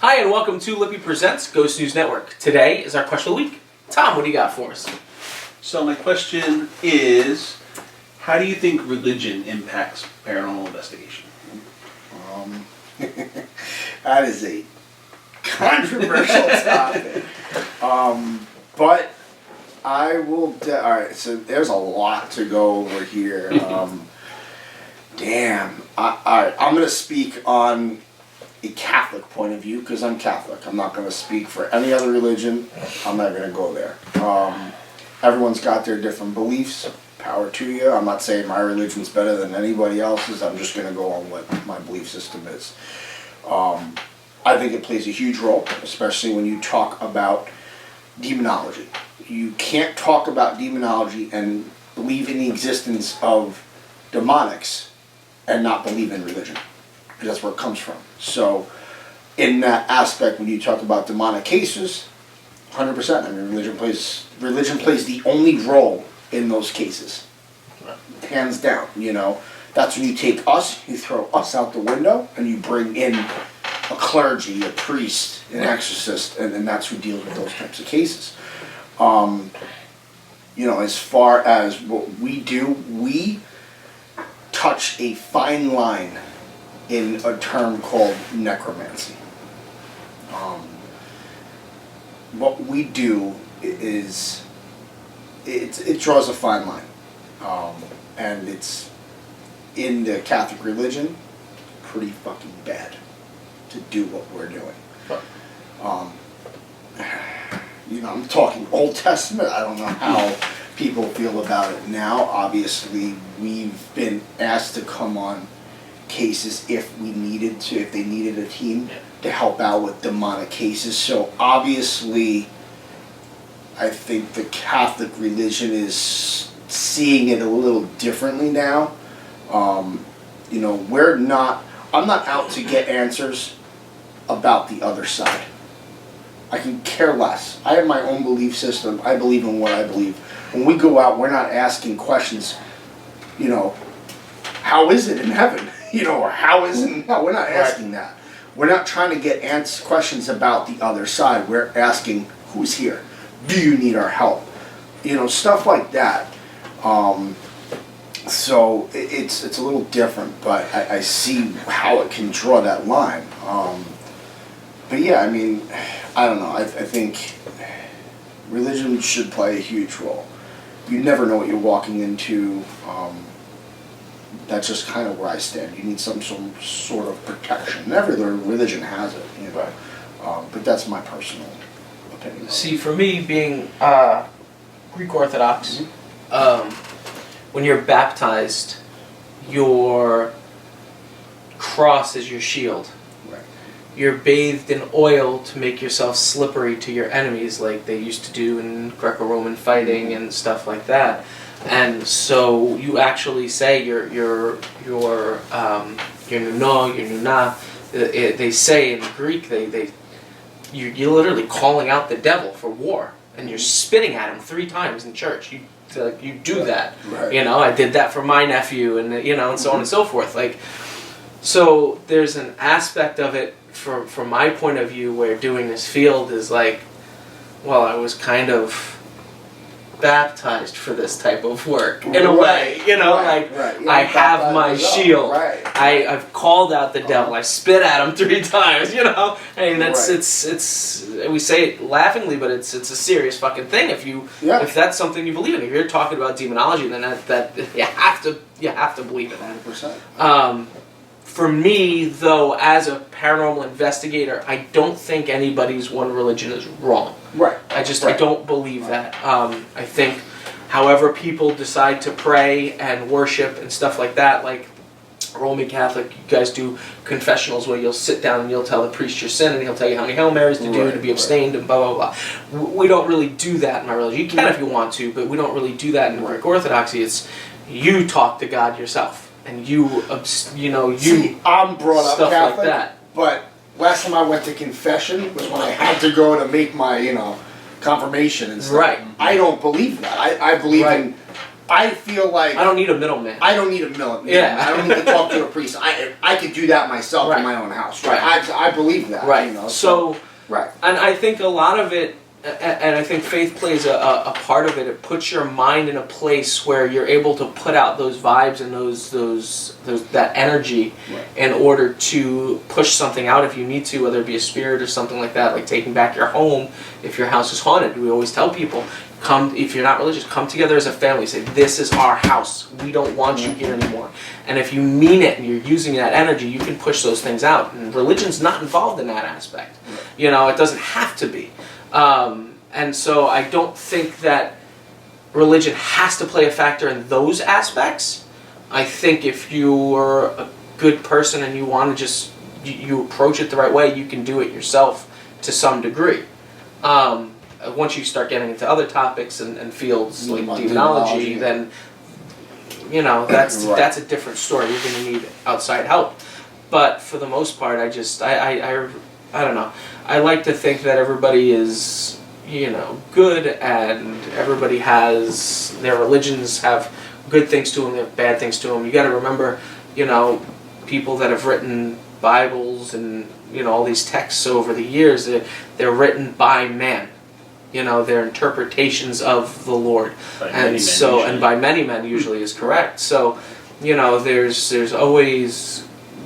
Hi, and welcome to Lippy Presents Ghost News Network. Today is our question of the week. Tom, what do you got for us? So my question is, how do you think religion impacts paranormal investigation? That is a controversial topic. But I will... Alright, so there's a lot to go over here. Alright, I'm going to speak on a Catholic point of view, because I'm Catholic. I'm not going to speak for any other religion. I'm not going to go there. Everyone's got their different beliefs. Power to you. I'm not saying my religion's better than anybody else's. I'm just going to go on what my belief system is. I think it plays a huge role, especially when you talk about demonology. You can't talk about demonology and believe in the existence of demonics and not believe in religion, because that's where it comes from. So in that aspect, when you talk about demonic cases, 100%. I mean, religion plays the only role in those cases, hands down. You know, that's when you take us, you throw us out the window, and you bring in a clergy, a priest, an exorcist, and that's who deals with those types of cases. You know, as far as what we do, we touch a fine line in a term called necromancy. What we do is, it draws a fine line. And it's, in the Catholic religion, pretty fucking bad to do what we're doing. You know, I'm talking Old Testament. I don't know how people feel about it now. Obviously, we've been asked to come on cases if they needed a team to help out with demonic cases. So obviously, I think the Catholic religion is seeing it a little differently now. You know, I'm not out to get answers about the other side. I can care less. I have my own belief system. I believe in what I believe. When we go out, we're not asking questions, you know, how is it in heaven? You know, or how is it in hell? We're not asking that. We're not trying to get questions about the other side. We're asking, who's here? Do you need our help? You know, stuff like that. So it's a little different, but I see how it can draw that line. But yeah, I mean, I don't know. I think religion should play a huge role. You never know what you're walking into. That's just kind of where I stand. You need some sort of protection. Every religion has it, you know. But that's my personal opinion. See, for me, being Greek Orthodox, when you're baptized, your cross is your shield. Right. You're bathed in oil to make yourself slippery to your enemies, like they used to do in Greco-Roman fighting and stuff like that. And so you actually say your nuno, your nuna. They say in Greek you're literally calling out the devil for war, and you're spitting at him 3 times in church. You do that. Right. You know, I did that for my nephew, and you know, and so on and so forth. Like, so there's an aspect of it from my point of view where doing this field is like, well, I was kind of baptized for this type of work in a way, you know, Yeah, I have my shield. Right. I've called out the devil. I spit at him 3 times. You know, I mean, it's we say it laughingly, but it's a serious fucking thing. If that's something you believe in, if you're talking about demonology, then that you have to believe it. 100%. For me, though, as a paranormal investigator, I don't think anybody's one religion is wrong. Right. I don't believe that. I think however people decide to pray and worship and stuff like that, like Roman Catholic, you guys do confessionals where you'll sit down and you'll tell the priest your sin and he'll tell you how many Hail Marys to do to be abstained and blah, blah, blah. We don't really do that in my religion. You can if you want to, but we don't really do that in Greek Orthodoxy. It's you talk to God yourself. And See, I'm brought up stuff Catholic, like that. But last time I went to confession was when I had to go to make my, confirmation and stuff. Right. I don't believe that. I believe in I feel like I don't need a middleman. I don't need a middleman. Yeah. I don't need to talk to a priest. I could do that myself Right. in my own house. Right. Right. I believe that. Right. You know, so right. And I think a lot of it, and I think faith plays a part of it. It puts your mind in a place where you're able to put out those vibes and those that energy Right. in order to push something out if you need to, whether it be a spirit or something like that, like taking back your home if your house is haunted. We always tell people, come, if you're not religious, come together as a family. Say, this is our house. We don't want you here anymore. And if you mean it and you're using that energy, you can push those things out. And religion's not involved in that aspect. You know, it doesn't have to be. And so I don't think that religion has to play a factor in those aspects. I think if you're a good person and you want to just, you approach it the right way, you can do it yourself to some degree. Once you start getting into other topics and fields like demonology, then, you know, that's Right. that's a different story. You're going to need outside help. But for the most part, I don't know. I like to think that everybody is, you know, good, and everybody has, their religions have good things to them, they have bad things to them. You got to remember, you know, people that have written Bibles and, you know, all these texts over the years, they're written by man. You know, they're interpretations of the Lord. And by many men usually is correct. So, you know, there's always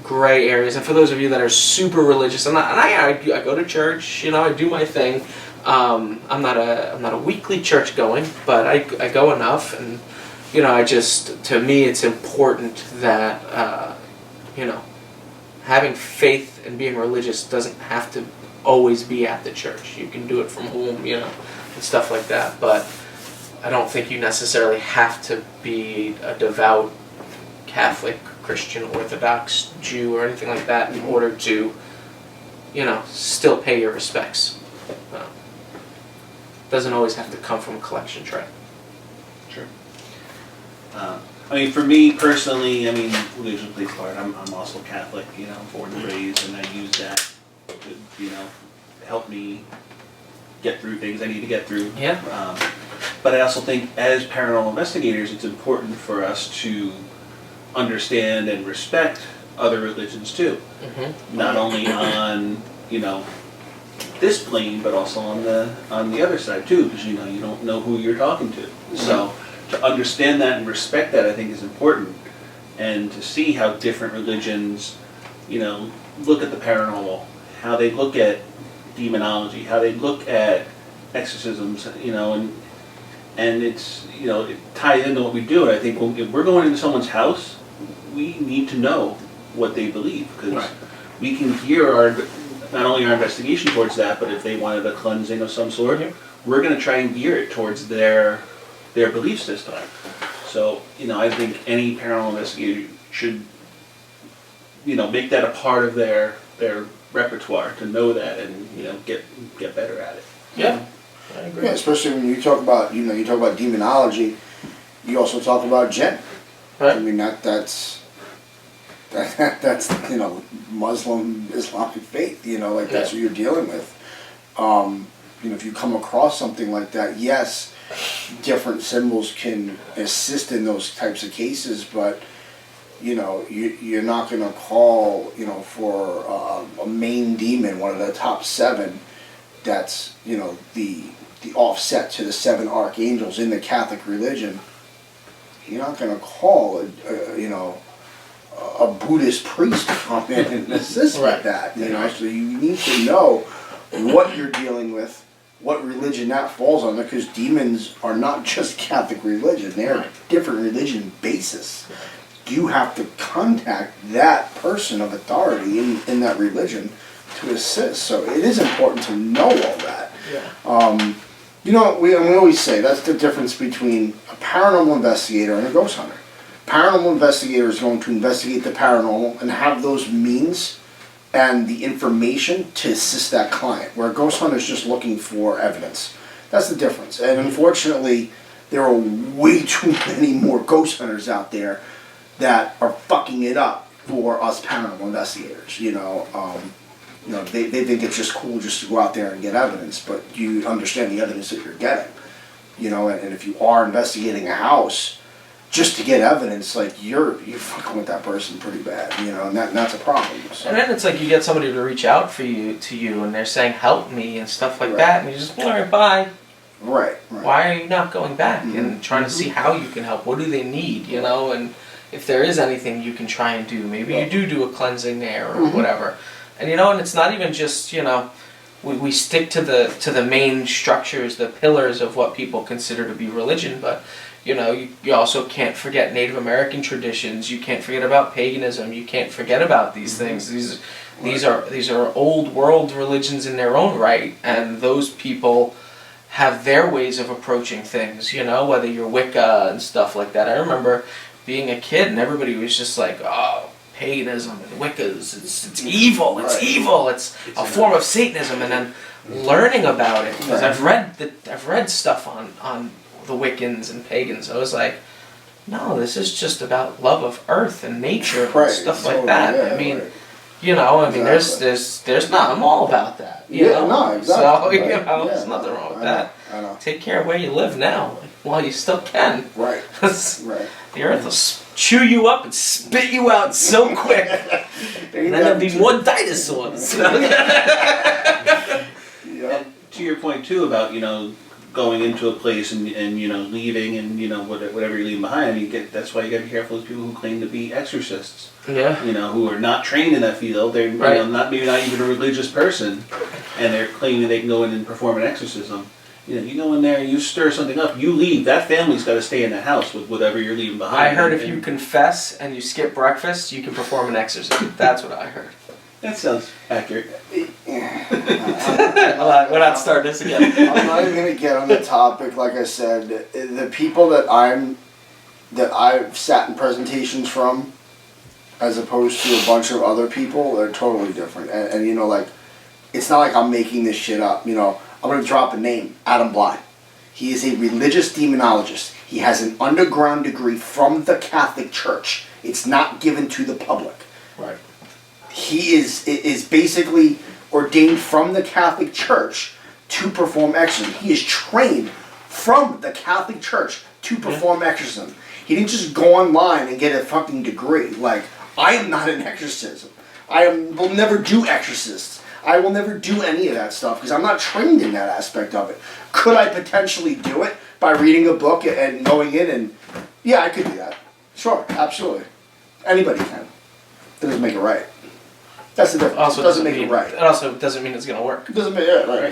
gray areas. And for those of you that are super religious, and I go to church, you know, I do my thing. I'm not a weekly church going, but I go enough, and you know, to me it's important that you know, having faith and being religious doesn't have to always be at the church. You can do it from home, you know, and stuff like that. But I don't think you necessarily have to be a devout Catholic, Christian, Orthodox, Jew, or anything like that in order to, you know, still pay your respects. Doesn't always have to come from a collection tray. Sure. I mean, for me personally, I mean, religion plays a part. I'm also Catholic, you know, born and raised, and I use that to, you know, help me get through things I need to get through. Yeah. But I also think as paranormal investigators, it's important for us to understand and respect other religions too. Mm-hmm. Not only on, you know, this plane, but also on the other side too, because you know, you don't know who you're talking to. Mm-hmm. So to understand that and respect that, I think, is important, and to see how different religions, you know, look at the paranormal, how they look at demonology, how they look at exorcisms, you know, and it's, you know, it ties into what we do. And I think if we're going into someone's house, we need to know what they believe, because we can gear not only our investigation towards that, but if they wanted a cleansing of some sort, we're going to try and gear it towards their belief system. So, you know, I think any paranormal investigator should, you know, make that a part of their repertoire, to know that and, you know, get better at it. Yeah, I agree. Yeah, especially when you talk about, you know, you talk about demonology, you also talk about jinn. Right. I mean, that's you know, Muslim, Islamic faith, you know, like that's what you're dealing with. You know, if you come across something like that, yes, different symbols can assist in those types of cases, but you know, you're not going to call, you know, for a main demon, one of the top 7, that's, you know, the offset to the 7 archangels in the Catholic religion. You're not going to call you know, a Buddhist priest to come in and assist with that, you know. So you need to know what you're dealing with, what religion that falls under, because demons are not just Catholic religion; they're different religion basis. You have to contact that person of authority in that religion to assist. So it is important to know all that. Yeah. You know, we always say that's the difference between a paranormal investigator and a ghost hunter. Paranormal investigator is going to investigate the paranormal and have those means and the information to assist that client, where a ghost hunter is just looking for evidence. That's the difference. And unfortunately, there are way too many more ghost hunters out there that are fucking it up for us paranormal investigators. You know, they think it's just cool just to go out there and get evidence, but you understand the evidence that you're getting. You know, and if you are investigating a house, just to get evidence, like you're fucking with that person pretty bad, you know, and that's a problem. So. And then it's like you get somebody to reach out to you, and they're saying help me and stuff like that, and you just all right, bye. Right. Why are you not going back and trying to see how you can help? What do they need, you know? And if there is anything you can try and do, maybe you do a cleansing there or whatever. And you know, and it's not even just, you know, we stick to the main structures, the pillars of what people consider to be religion, but you know, you also can't forget Native American traditions. You can't forget about paganism. You can't forget about these things. These are old world religions in their own right, and those people have their ways of approaching things. You know, whether you're Wicca and stuff like that. I remember being a kid, and everybody was just like, "Oh, paganism and Wiccas. It's evil. It's evil. It's a form of Satanism." And then learning about it, because I've read stuff on the Wiccans and pagans. I was like, no, this is just about love of earth and nature and stuff like that. Yeah, I mean, you know, I mean, there's not. I'm all about that. You know? No, exactly. So you know, there's nothing wrong with that. I know. Take care of where you live now, while you still can. Right. The earth will chew you up and spit you out so quick, and then there'll be more dinosaurs. Yeah. To your point too about, you know, going into a place and you know, leaving and, you know, whatever you're leaving behind, that's why you gotta be careful with people who claim to be exorcists. Yeah. You know, who are not trained in that field. They're you know, maybe not even a religious person, and they're claiming they can go in and perform an exorcism. You know, you go in there, you stir something up, you leave. That family's got to stay in the house with whatever you're leaving behind. I heard if you confess and you skip breakfast, you can perform an exorcism. That's what I heard. That sounds accurate. We're not starting this again. I'm not even gonna get on the topic. Like I said, the people that I've sat in presentations from, as opposed to a bunch of other people, are totally different. And you know, like, it's not like I'm making this shit up. You know, I'm gonna drop a name: Adam Bly. He is a religious demonologist. He has an underground degree from the Catholic Church. It's not given to the public. Right. He is basically ordained from the Catholic Church to perform exorcism. He is trained from the Catholic Church to perform exorcism. He didn't just go online and get a fucking degree. Like, I am not an exorcism. Will never do exorcists. I will never do any of that stuff because I'm not trained in that aspect of it. Could I potentially do it by reading a book and going in and... Yeah, I could do that. Sure, absolutely. Anybody can. Doesn't make it right. That's the difference. Also it doesn't make it right. It also doesn't mean it's going to work. It doesn't make it right.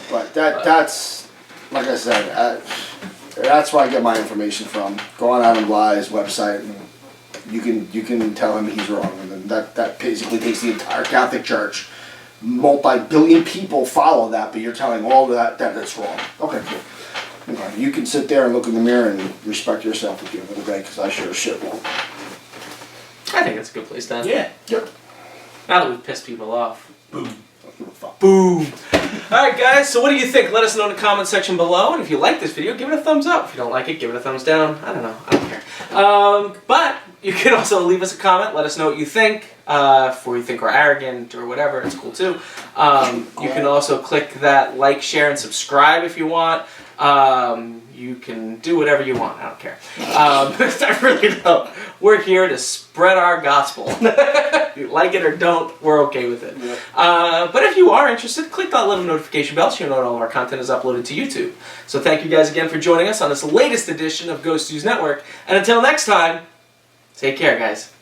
But that's, like I said, that's where I get my information from. Go on Adam Bly's website and you can tell him he's wrong. And then that basically takes the entire Catholic Church. Multi-billion people follow that, but you're telling all that it's wrong. Okay, cool. Okay. You can sit there and look in the mirror and respect yourself at the end of the day, because I sure as shit won't. I think it's a good place to end. Yeah. Yep. Now that we've pissed people off. Boom. Boom. Alright guys, so what do you think? Let us know in the comment section below, and if you like this video, give it a thumbs up. If you don't like it, give it a thumbs down. I don't know. I don't care. But you can also leave us a comment. Let us know what you think. If you think we're arrogant or whatever, it's cool too. You can also click that like, share, and subscribe if you want. You can do whatever you want. I don't care. I really don't. We're here to spread our gospel. You like it or don't, we're okay with it. Yeah. But if you are interested, click that little notification bell so you know when all of our content is uploaded to YouTube. So thank you guys again for joining us on this latest edition of Ghost News Network. And until next time, take care, guys.